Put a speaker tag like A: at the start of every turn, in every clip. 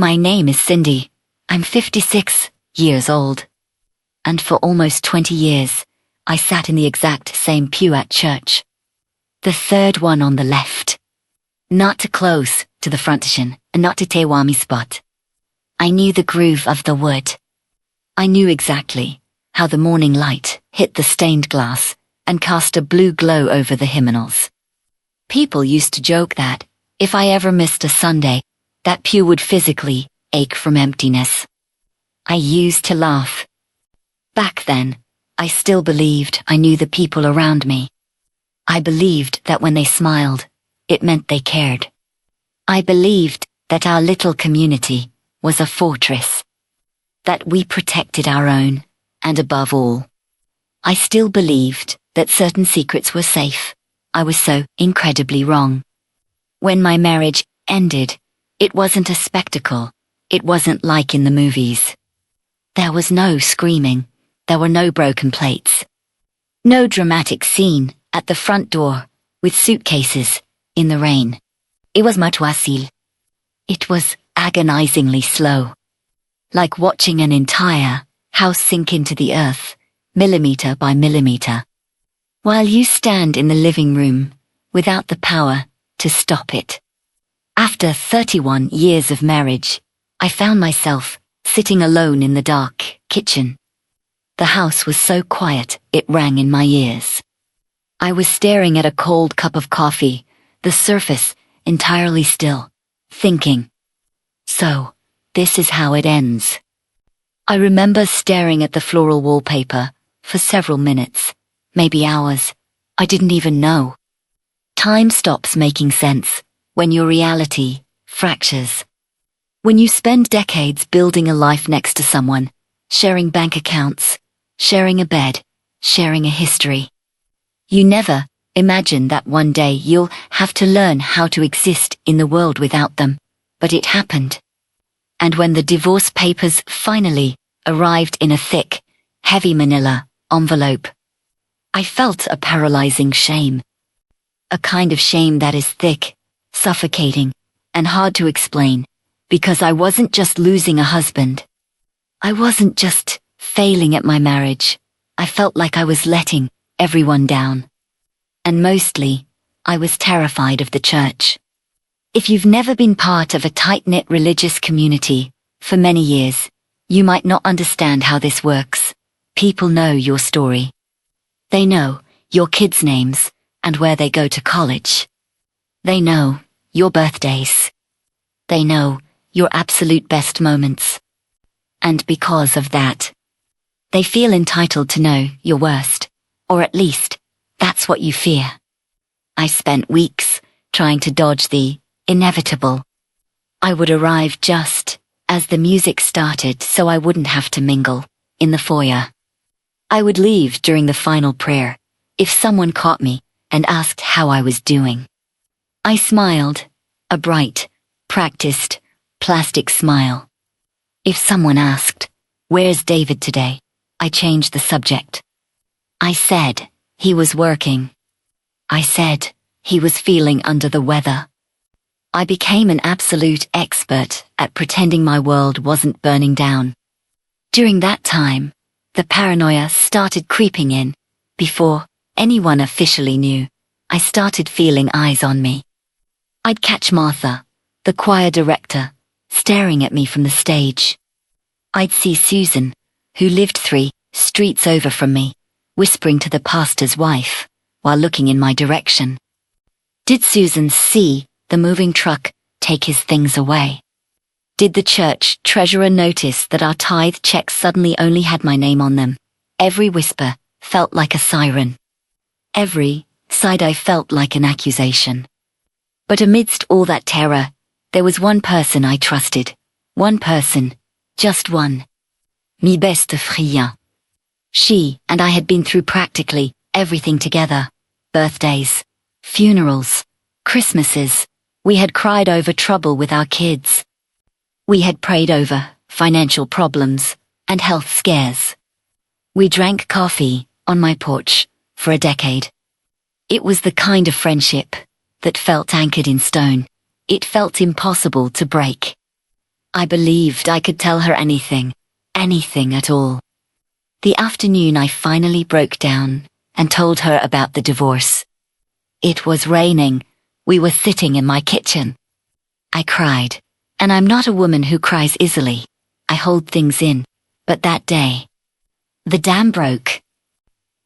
A: My name is Cindy. I'm 56 years old. And for almost 20 years, I sat in the exact same pew at church. The third one on the left. Not too close to the frontition, and not to Tewami spot. I knew the groove of the wood. I knew exactly how the morning light hit the stained glass and cast a blue glow over the hymnals. People used to joke that, if I ever missed a Sunday, that pew would physically ache from emptiness. I used to laugh. Back then, I still believed I knew the people around me. I believed that when they smiled, it meant they cared. I believed that our little community was a fortress. That we protected our own, and above all, I still believed that certain secrets were safe. I was so incredibly wrong. When my marriage ended, it wasn't a spectacle. It wasn't like in the movies. There was no screaming. There were no broken plates. No dramatic scene at the front door with suitcases in the rain. It was much facile. It was agonizingly slow. Like watching an entire house sink into the earth, millimeter by millimeter. While you stand in the living room without the power to stop it. After 31 years of marriage, I found myself sitting alone in the dark kitchen. The house was so quiet it rang in my ears. I was staring at a cold cup of coffee, the surface entirely still, thinking, so, this is how it ends. I remember staring at the floral wallpaper for several minutes, maybe hours. I didn't even know. Time stops making sense when your reality fractures. When you spend decades building a life next to someone, sharing bank accounts, sharing a bed, sharing a history. You never imagine that one day you'll have to learn how to exist in the world without them, but it happened. And when the divorce papers finally arrived in a thick, heavy manila envelope, I felt a paralyzing shame. A kind of shame that is thick, suffocating, and hard to explain, because I wasn't just losing a husband. I wasn't just failing at my marriage. I felt like I was letting everyone down. And mostly, I was terrified of the church. If you've never been part of a tight-knit religious community for many years, you might not understand how this works. People know your story. They know your kids' names and where they go to college. They know your birthdays. They know your absolute best moments. And because of that, they feel entitled to know your worst, or at least, that's what you fear. I spent weeks trying to dodge the inevitable. I would arrive just as the music started so I wouldn't have to mingle in the foyer. I would leave during the final prayer if someone caught me and asked how I was doing. I smiled, a bright, practiced, plastic smile. If someone asked, "Where's David today?" I changed the subject. I said, he was working. I said, he was feeling under the weather. I became an absolute expert at pretending my world wasn't burning down. During that time, the paranoia started creeping in. Before anyone officially knew, I started feeling eyes on me. I'd catch Martha, the choir director, staring at me from the stage. I'd see Susan, who lived 3 streets over from me, whispering to the pastor's wife, while looking in my direction. Did Susan see the moving truck take his things away? Did the church treasurer notice that our tithe checks suddenly only had my name on them? Every whisper felt like a siren. Every side-eye felt like an accusation. But amidst all that terror, there was one person I trusted. One person. Just one. Mi beste fille. She and I had been through practically everything together. Birthdays, funerals, Christmases. We had cried over trouble with our kids. We had prayed over financial problems and health scares. We drank coffee on my porch for a decade. It was the kind of friendship that felt anchored in stone. It felt impossible to break. I believed I could tell her anything at all. The afternoon I finally broke down and told her about the divorce. It was raining. We were sitting in my kitchen. I cried, and I'm not a woman who cries easily. I hold things in, but that day, the dam broke.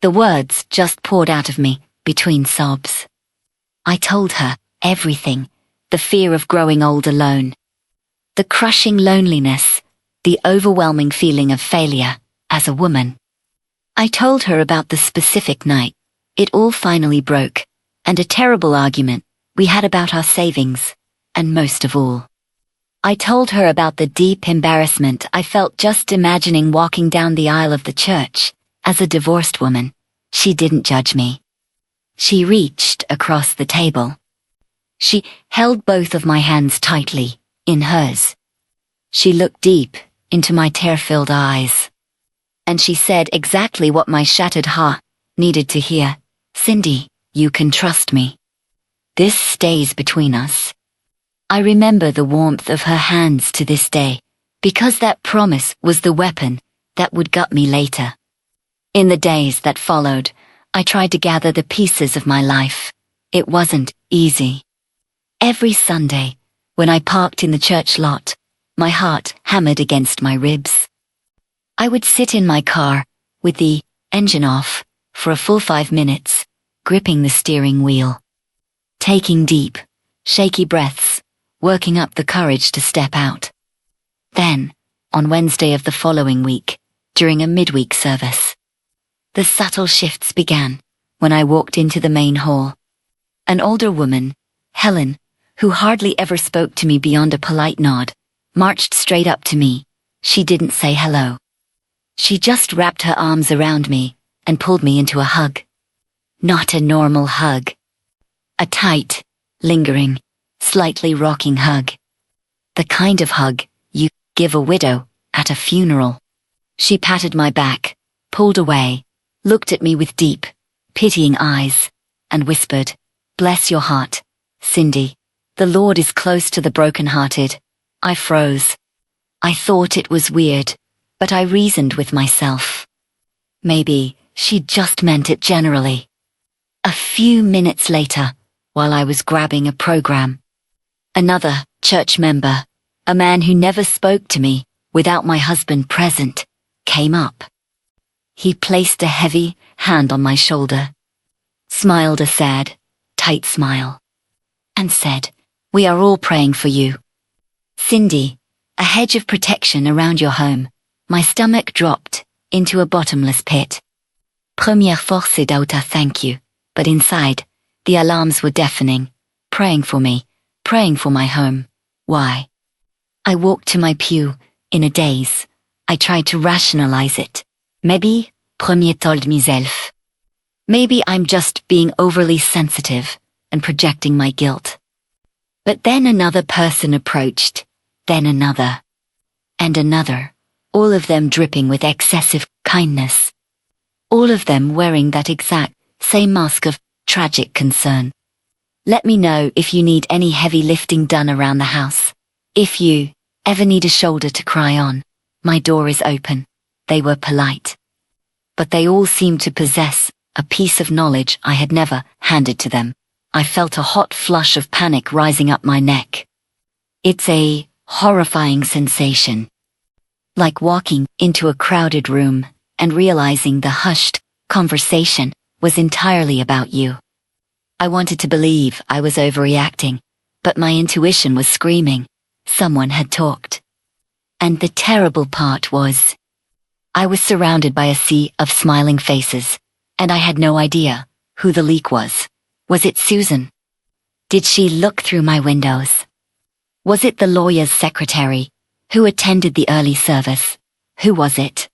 A: The words just poured out of me between sobs. I told her everything, the fear of growing old alone, the crushing loneliness, the overwhelming feeling of failure as a woman. I told her about the specific night it all finally broke, and a terrible argument we had about our savings, and most of all, I told her about the deep embarrassment I felt just imagining walking down the aisle of the church. As a divorced woman, she didn't judge me. She reached across the table. She held both of my hands tightly in hers. She looked deep into my tear-filled eyes. And she said exactly what my shattered heart needed to hear. Cindy, you can trust me. This stays between us. I remember the warmth of her hands to this day, because that promise was the weapon that would gut me later. In the days that followed, I tried to gather the pieces of my life. It wasn't easy. Every Sunday, when I parked in the church lot, my heart hammered against my ribs. I would sit in my car, with the engine off, for a full 5 minutes, gripping the steering wheel. Taking deep, shaky breaths, working up the courage to step out. Then, on Wednesday of the following week, during a midweek service, the subtle shifts began when I walked into the main hall. An older woman, Helen, who hardly ever spoke to me beyond a polite nod, marched straight up to me. She didn't say hello. She just wrapped her arms around me and pulled me into a hug. Not a normal hug. A tight, lingering, slightly rocking hug. The kind of hug you give a widow at a funeral. She patted my back, pulled away, looked at me with deep, pitying eyes, and whispered, "Bless your heart, Cindy. The Lord is close to the broken-hearted." I froze. I thought it was weird, but I reasoned with myself. Maybe she just meant it generally. A few minutes later, while I was grabbing a program, another church member, a man who never spoke to me without my husband present, came up. He placed a heavy hand on my shoulder, smiled a sad, tight smile, and said, "We are all praying for you. Cindy, a hedge of protection around your home." My stomach dropped into a bottomless pit. Première force d'auta thank you, but inside, the alarms were deafening, praying for me, praying for my home. Why? I walked to my pew, in a daze. I tried to rationalize it. Maybe, premier told myself. Maybe I'm just being overly sensitive and projecting my guilt. But then another person approached, then another, and another. All of them dripping with excessive kindness. All of them wearing that exact same mask of tragic concern. Let me know if you need any heavy lifting done around the house. If you ever need a shoulder to cry on, my door is open. They were polite. But they all seemed to possess a piece of knowledge I had never handed to them. I felt a hot flush of panic rising up my neck. It's a horrifying sensation. Like walking into a crowded room and realizing the hushed conversation was entirely about you. I wanted to believe I was overreacting, but my intuition was screaming. Someone had talked. And the terrible part was, I was surrounded by a sea of smiling faces, and I had no idea who the leak was. Was it Susan? Did she look through my windows? Was it the lawyer's secretary who attended the early service? Who was it?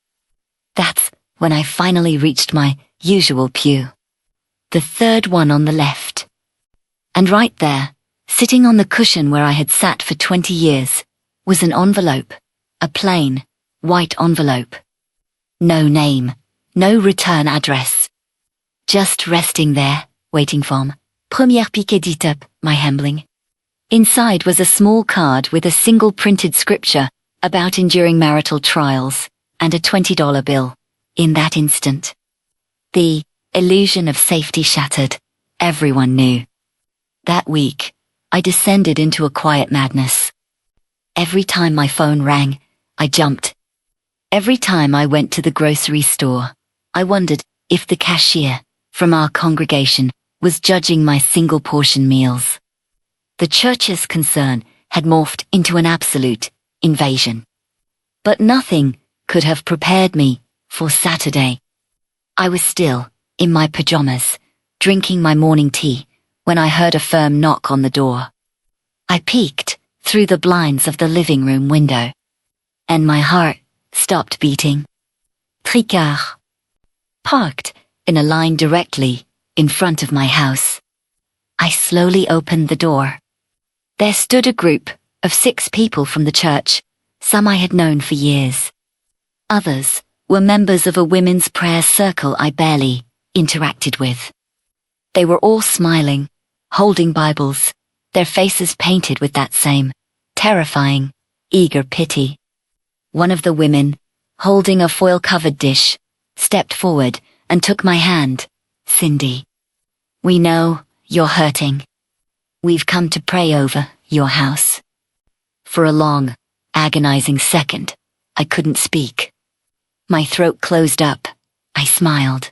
A: That's when I finally reached my usual pew. The third one on the left. And right there, sitting on the cushion where I had sat for 20 years, was an envelope, a plain, white envelope. No name, no return address. Just resting there, waiting for première piquée d'étape, my hambling. Inside was a small card with a single printed scripture about enduring marital trials and a $20 bill. In that instant, the illusion of safety shattered. Everyone knew. That week, I descended into a quiet madness. Every time my phone rang, I jumped. Every time I went to the grocery store, I wondered if the cashier from our congregation was judging my single portion meals. The church's concern had morphed into an absolute invasion. But nothing could have prepared me for Saturday. I was still in my pajamas, drinking my morning tea, when I heard a firm knock on the door. I peeked through the blinds of the living room window, and my heart stopped beating. Tricard. Parked in a line directly in front of my house. I slowly opened the door. There stood a group of 6 people from the church, some I had known for years. Others were members of a women's prayer circle I barely interacted with. They were all smiling, holding Bibles, their faces painted with that same terrifying, eager pity. One of the women, holding a foil-covered dish, stepped forward and took my hand. "Cindy, we know you're hurting. We've come to pray over your house." For a long, agonizing second, I couldn't speak. My throat closed up. I smiled.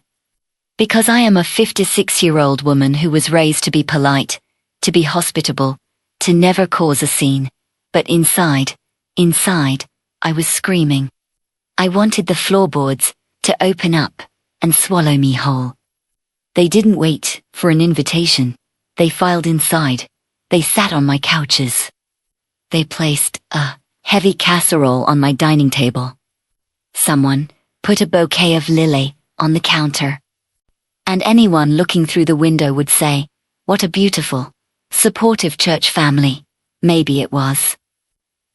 A: Because I am a 56-year-old woman who was raised to be polite, to be hospitable, to never cause a scene. But inside, I was screaming. I wanted the floorboards to open up and swallow me whole. They didn't wait for an invitation. They filed inside. They sat on my couches. They placed a heavy casserole on my dining table. Someone put a bouquet of lily on the counter. And anyone looking through the window would say, "What a beautiful, supportive church family." Maybe it was.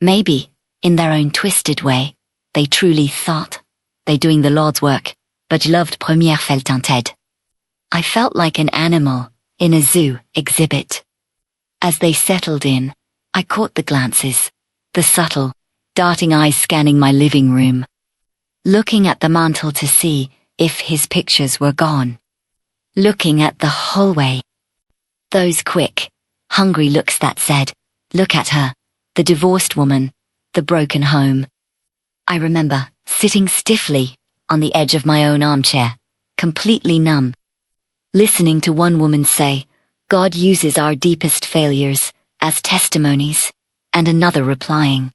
A: Maybe, in their own twisted way, they truly thought they doing the Lord's work, but loved première felt en tête. I felt like an animal in a zoo exhibit. As they settled in, I caught the glances, the subtle, darting eyes scanning my living room, looking at the mantel to see if his pictures were gone, looking at the hallway. Those quick, hungry looks that said, "Look at her, the divorced woman, the broken home." I remember sitting stiffly on the edge of my own armchair, completely numb, listening to one woman say, "God uses our deepest failures as testimonies," and another replying,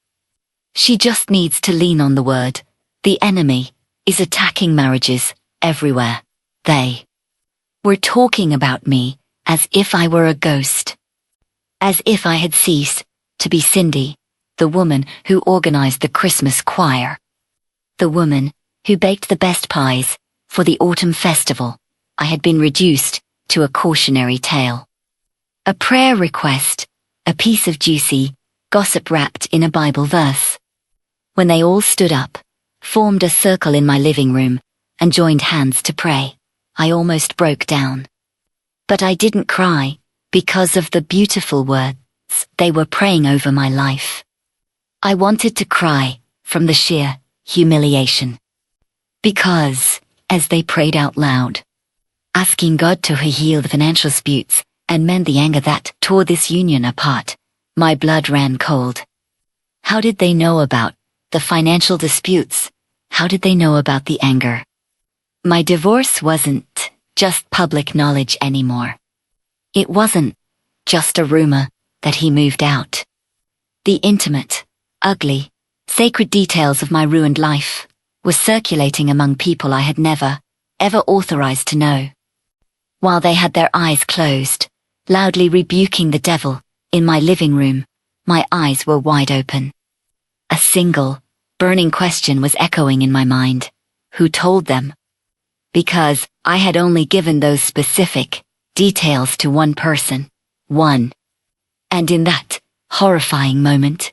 A: "She just needs to lean on the word. The enemy is attacking marriages everywhere." They were talking about me as if I were a ghost, as if I had ceased to be Cindy, the woman who organized the Christmas choir, the woman who baked the best pies for the autumn festival. I had been reduced to a cautionary tale, a prayer request, a piece of juicy gossip wrapped in a Bible verse. When they all stood up, formed a circle in my living room, and joined hands to pray, I almost broke down. But I didn't cry because of the beautiful words they were praying over my life. I wanted to cry from the sheer humiliation. Because, as they prayed out loud, asking God to heal the financial disputes and mend the anger that tore this union apart, my blood ran cold. How did they know about the financial disputes? How did they know about the anger? My divorce wasn't just public knowledge anymore. It wasn't just a rumor that he moved out. The intimate, ugly, sacred details of my ruined life were circulating among people I had never, ever authorized to know. While they had their eyes closed, loudly rebuking the devil in my living room, my eyes were wide open. A single, burning question was echoing in my mind. Who told them? Because I had only given those specific details to one person. One. And in that horrifying moment,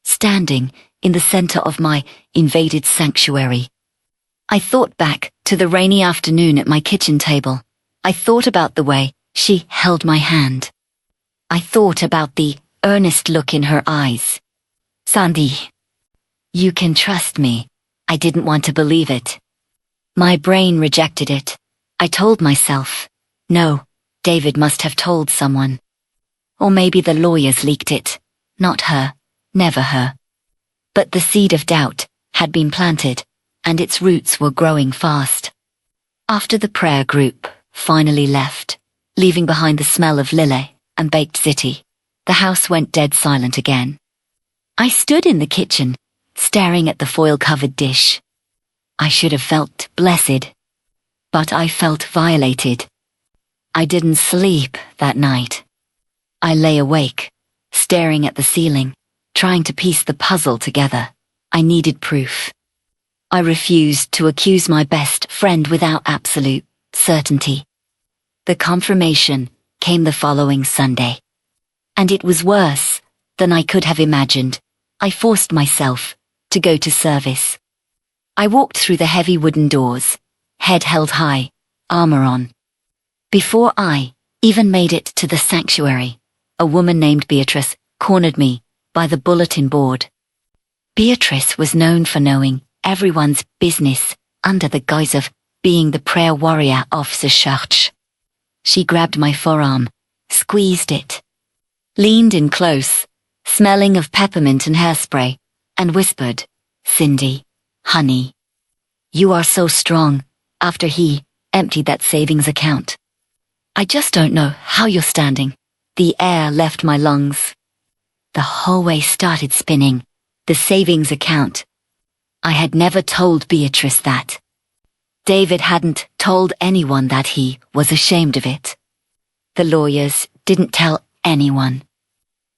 A: standing in the center of my invaded sanctuary, I thought back to the rainy afternoon at my kitchen table. I thought about the way she held my hand. I thought about the earnest look in her eyes. Sandy, you can trust me. I didn't want to believe it. My brain rejected it. I told myself, no, David must have told someone. Or maybe the lawyers leaked it. Not her, never her. But the seed of doubt had been planted, and its roots were growing fast. After the prayer group finally left, leaving behind the smell of lily and baked ziti, the house went dead silent again. I stood in the kitchen, staring at the foil-covered dish. I should have felt blessed, but I felt violated. I didn't sleep that night. I lay awake, staring at the ceiling, trying to piece the puzzle together. I needed proof. I refused to accuse my best friend without absolute certainty. The confirmation came the following Sunday. And it was worse than I could have imagined. I forced myself to go to service. I walked through the heavy wooden doors, head held high, armor on. Before I even made it to the sanctuary, a woman named Beatrice cornered me by the bulletin board. Beatrice was known for knowing everyone's business under the guise of being the prayer warrior of the church. She grabbed my forearm, squeezed it, leaned in close, smelling of peppermint and hairspray, and whispered, Cindy, honey, you are so strong, after he emptied that savings account. I just don't know how you're standing. The air left my lungs. The hallway started spinning. The savings account. I had never told Beatrice that. David hadn't told anyone that he was ashamed of it. The lawyers didn't tell anyone.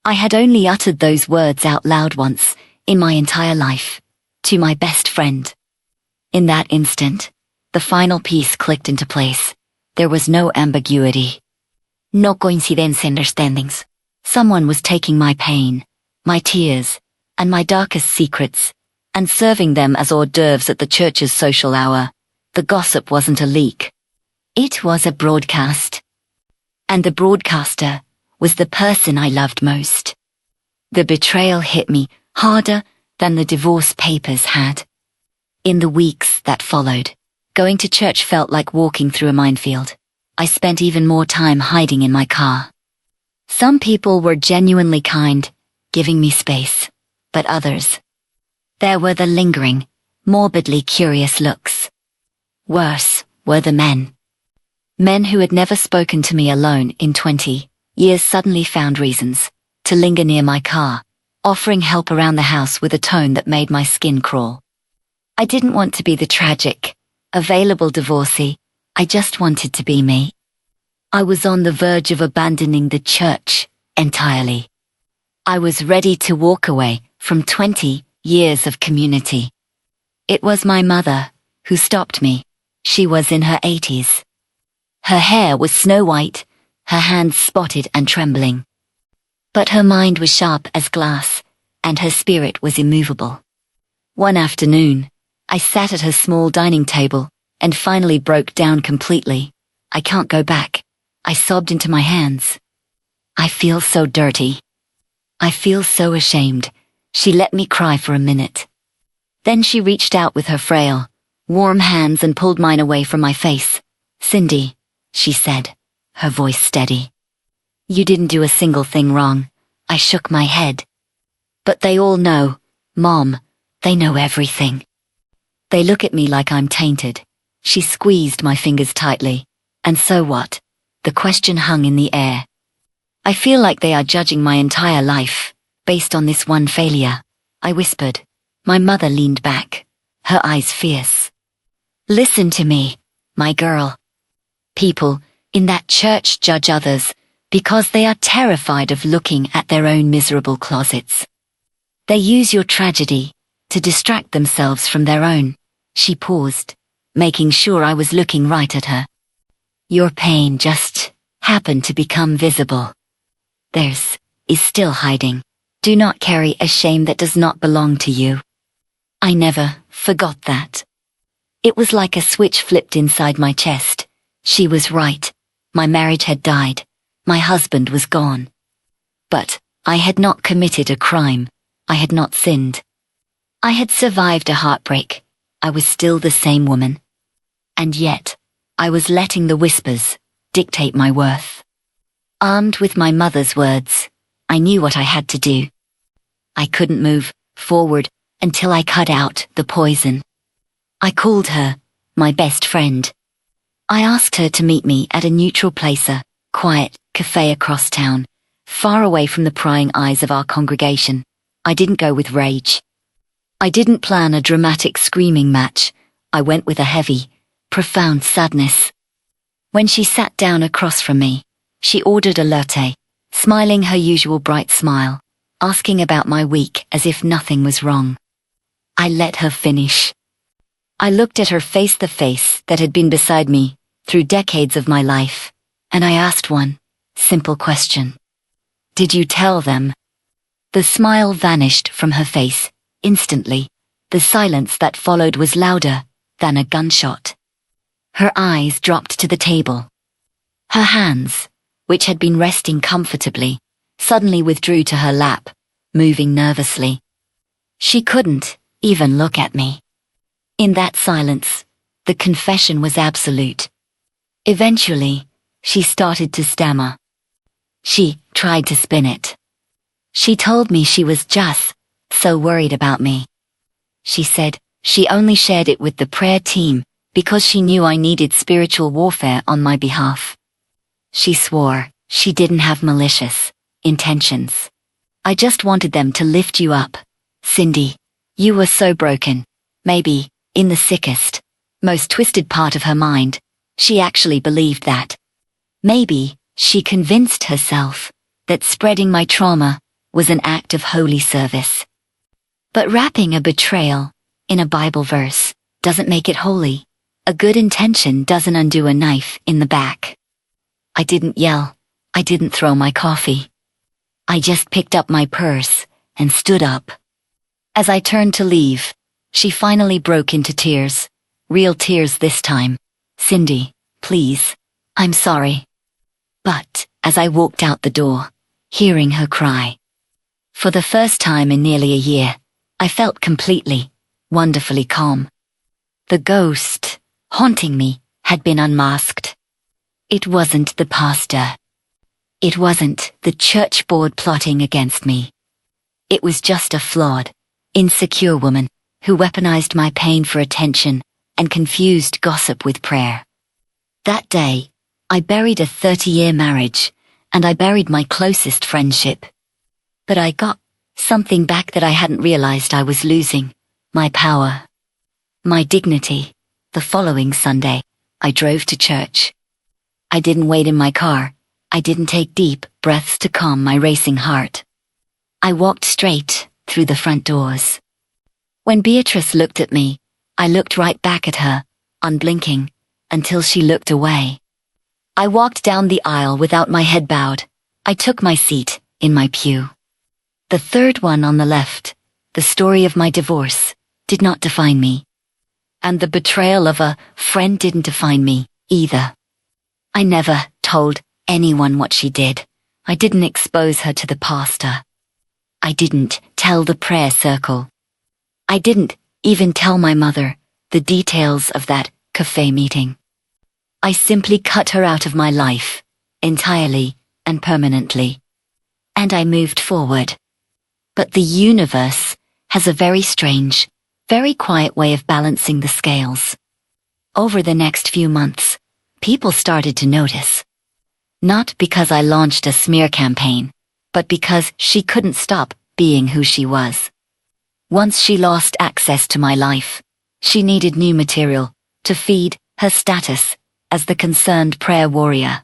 A: I had only uttered those words out loud once in my entire life, to my best friend. In that instant, the final piece clicked into place. There was no ambiguity. No coincidence understandings. Someone was taking my pain, my tears, and my darkest secrets, and serving them as hors d'oeuvres at the church's social hour. The gossip wasn't a leak. It was a broadcast. And the broadcaster was the person I loved most. The betrayal hit me harder than the divorce papers had. In the weeks that followed, going to church felt like walking through a minefield. I spent even more time hiding in my car. Some people were genuinely kind, giving me space, but others. There were the lingering, morbidly curious looks. Worse were the men. Men who had never spoken to me alone in 20 years suddenly found reasons to linger near my car, offering help around the house with a tone that made my skin crawl. I didn't want to be the tragic, available divorcee. I just wanted to be me. I was on the verge of abandoning the church entirely. I was ready to walk away from 20 years of community. It was my mother who stopped me. She was in her 80s. Her hair was snow white, her hands spotted and trembling. But her mind was sharp as glass, and her spirit was immovable. One afternoon, I sat at her small dining table and finally broke down completely. I can't go back. I sobbed into my hands. I feel so dirty. I feel so ashamed. She let me cry for a minute. Then she reached out with her frail, warm hands and pulled mine away from my face. Cindy, she said, her voice steady. You didn't do a single thing wrong. I shook my head. But they all know, Mom, they know everything. They look at me like I'm tainted. She squeezed my fingers tightly. And so what? The question hung in the air. I feel like they are judging my entire life, based on this one failure, I whispered. My mother leaned back, her eyes fierce. Listen to me, my girl. People in that church judge others because they are terrified of looking at their own miserable closets. They use your tragedy to distract themselves from their own. She paused, making sure I was looking right at her. Your pain just happened to become visible. Theirs is still hiding. Do not carry a shame that does not belong to you. I never forgot that. It was like a switch flipped inside my chest. She was right. My marriage had died. My husband was gone. But I had not committed a crime. I had not sinned. I had survived a heartbreak. I was still the same woman. And yet, I was letting the whispers dictate my worth. Armed with my mother's words, I knew what I had to do. I couldn't move forward until I cut out the poison. I called her my best friend. I asked her to meet me at a neutral place, a quiet cafe across town, far away from the prying eyes of our congregation. I didn't go with rage. I didn't plan a dramatic screaming match. I went with a heavy, profound sadness. When she sat down across from me, she ordered a latte, smiling her usual bright smile, asking about my week as if nothing was wrong. I let her finish. I looked at her face, the face that had been beside me through decades of my life, and I asked one simple question. Did you tell them? The smile vanished from her face instantly. The silence that followed was louder than a gunshot. Her eyes dropped to the table. Her hands, which had been resting comfortably, suddenly withdrew to her lap, moving nervously. She couldn't even look at me. In that silence, the confession was absolute. Eventually, she started to stammer. She tried to spin it. She told me she was just so worried about me. She said she only shared it with the prayer team because she knew I needed spiritual warfare on my behalf. She swore she didn't have malicious intentions. I just wanted them to lift you up. Cindy, you were so broken. Maybe, in the sickest, most twisted part of her mind, she actually believed that. Maybe she convinced herself that spreading my trauma was an act of holy service. But wrapping a betrayal in a Bible verse doesn't make it holy. A good intention doesn't undo a knife in the back. I didn't yell. I didn't throw my coffee. I just picked up my purse and stood up. As I turned to leave, she finally broke into tears. Real tears this time. Cindy, please, I'm sorry. But, as I walked out the door, hearing her cry, for the first time in nearly a year, I felt completely, wonderfully calm. The ghost haunting me had been unmasked. It wasn't the pastor. It wasn't the church board plotting against me. It was just a flawed, insecure woman who weaponized my pain for attention and confused gossip with prayer. That day, I buried a 30-year marriage, and I buried my closest friendship. But I got something back that I hadn't realized I was losing: my power, my dignity. The following Sunday, I drove to church. I didn't wait in my car. I didn't take deep breaths to calm my racing heart. I walked straight through the front doors. When Beatrice looked at me, I looked right back at her, unblinking, until she looked away. I walked down the aisle without my head bowed. I took my seat in my pew. The third one on the left, the story of my divorce, did not define me. And the betrayal of a friend didn't define me, either. I never told anyone what she did. I didn't expose her to the pastor. I didn't tell the prayer circle. I didn't even tell my mother the details of that cafe meeting. I simply cut her out of my life, entirely and permanently. And I moved forward. But the universe has a very strange, very quiet way of balancing the scales. Over the next few months, people started to notice. Not because I launched a smear campaign, but because she couldn't stop being who she was. Once she lost access to my life, she needed new material to feed her status as the concerned prayer warrior.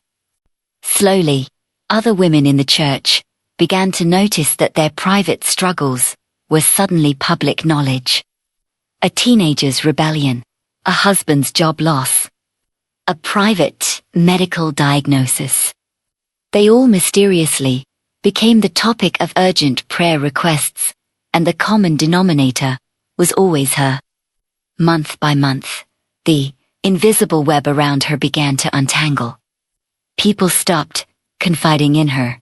A: Slowly, other women in the church began to notice that their private struggles were suddenly public knowledge. A teenager's rebellion, a husband's job loss, a private medical diagnosis. They all mysteriously became the topic of urgent prayer requests, and the common denominator was always her. Month by month, the invisible web around her began to untangle. People stopped confiding in her.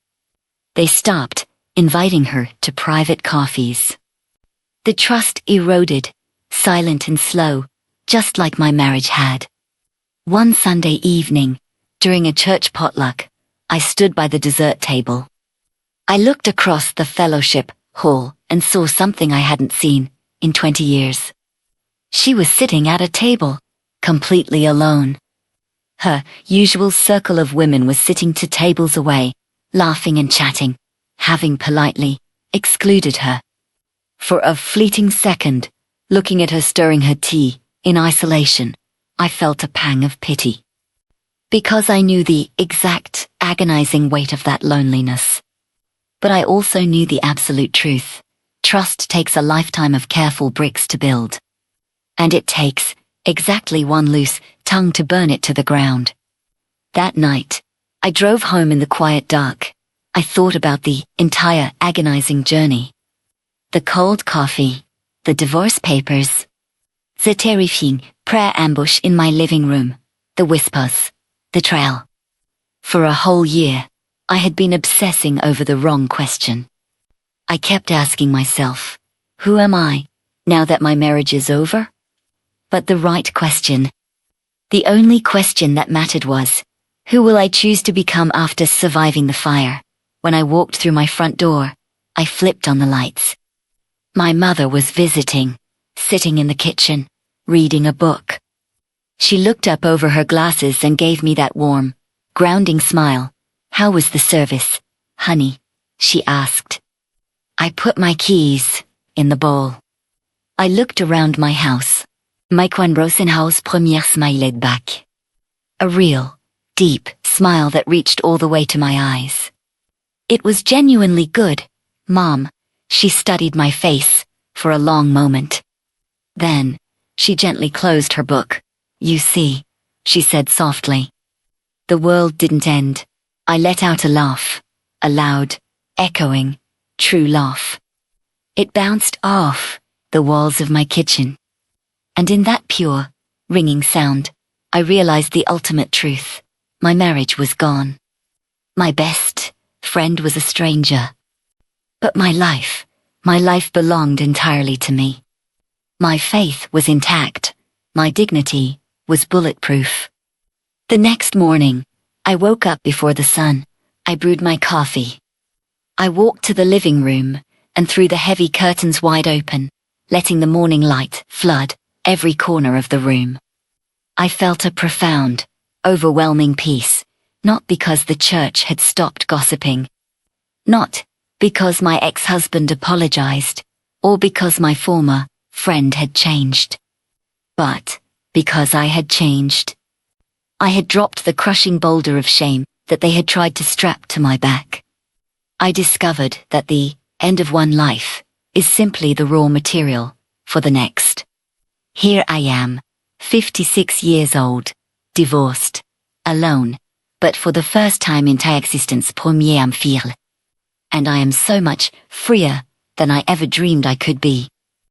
A: They stopped inviting her to private coffees. The trust eroded, silent and slow, just like my marriage had. One Sunday evening, during a church potluck, I stood by the dessert table. I looked across the fellowship hall and saw something I hadn't seen in 20 years. She was sitting at a table, completely alone. Her usual circle of women was sitting 2 tables away, laughing and chatting, having politely excluded her. For a fleeting second, looking at her stirring her tea in isolation, I felt a pang of pity. Because I knew the exact, agonizing weight of that loneliness. But I also knew the absolute truth. Trust takes a lifetime of careful bricks to build. And it takes exactly one loose tongue to burn it to the ground. That night, I drove home in the quiet dark. I thought about the entire agonizing journey. The cold coffee, the divorce papers, the terrifying prayer ambush in my living room, the whispers, the trail. For a whole year, I had been obsessing over the wrong question. I kept asking myself, who am I, now that my marriage is over? But the right question. The only question that mattered was, who will I choose to become after surviving the fire? When I walked through my front door, I flipped on the lights. My mother was visiting, sitting in the kitchen, reading a book. She looked up over her glasses and gave me that warm, grounding smile. How was the service, honey? She asked. I put my keys in the bowl. I looked around my house. Mike Van Rosenhaus première smiled back. A real, deep smile that reached all the way to my eyes. It was genuinely good, Mom. She studied my face for a long moment. Then, she gently closed her book. You see, she said softly. The world didn't end. I let out a laugh, a loud, echoing, true laugh. It bounced off the walls of my kitchen. And in that pure, ringing sound, I realized the ultimate truth. My marriage was gone. My best friend was a stranger. But my life belonged entirely to me. My faith was intact. My dignity was bulletproof. The next morning, I woke up before the sun. I brewed my coffee. I walked to the living room and threw the heavy curtains wide open, letting the morning light flood every corner of the room. I felt a profound, overwhelming peace, not because the church had stopped gossiping, not because my ex-husband apologized, or because my former friend had changed, but because I had changed. I had dropped the crushing boulder of shame that they had tried to strap to my back. I discovered that the end of one life is simply the raw material for the next. Here I am, 56 years old, divorced, alone, but for the first time in my existence première am fier. And I am so much freer than I ever dreamed I could be.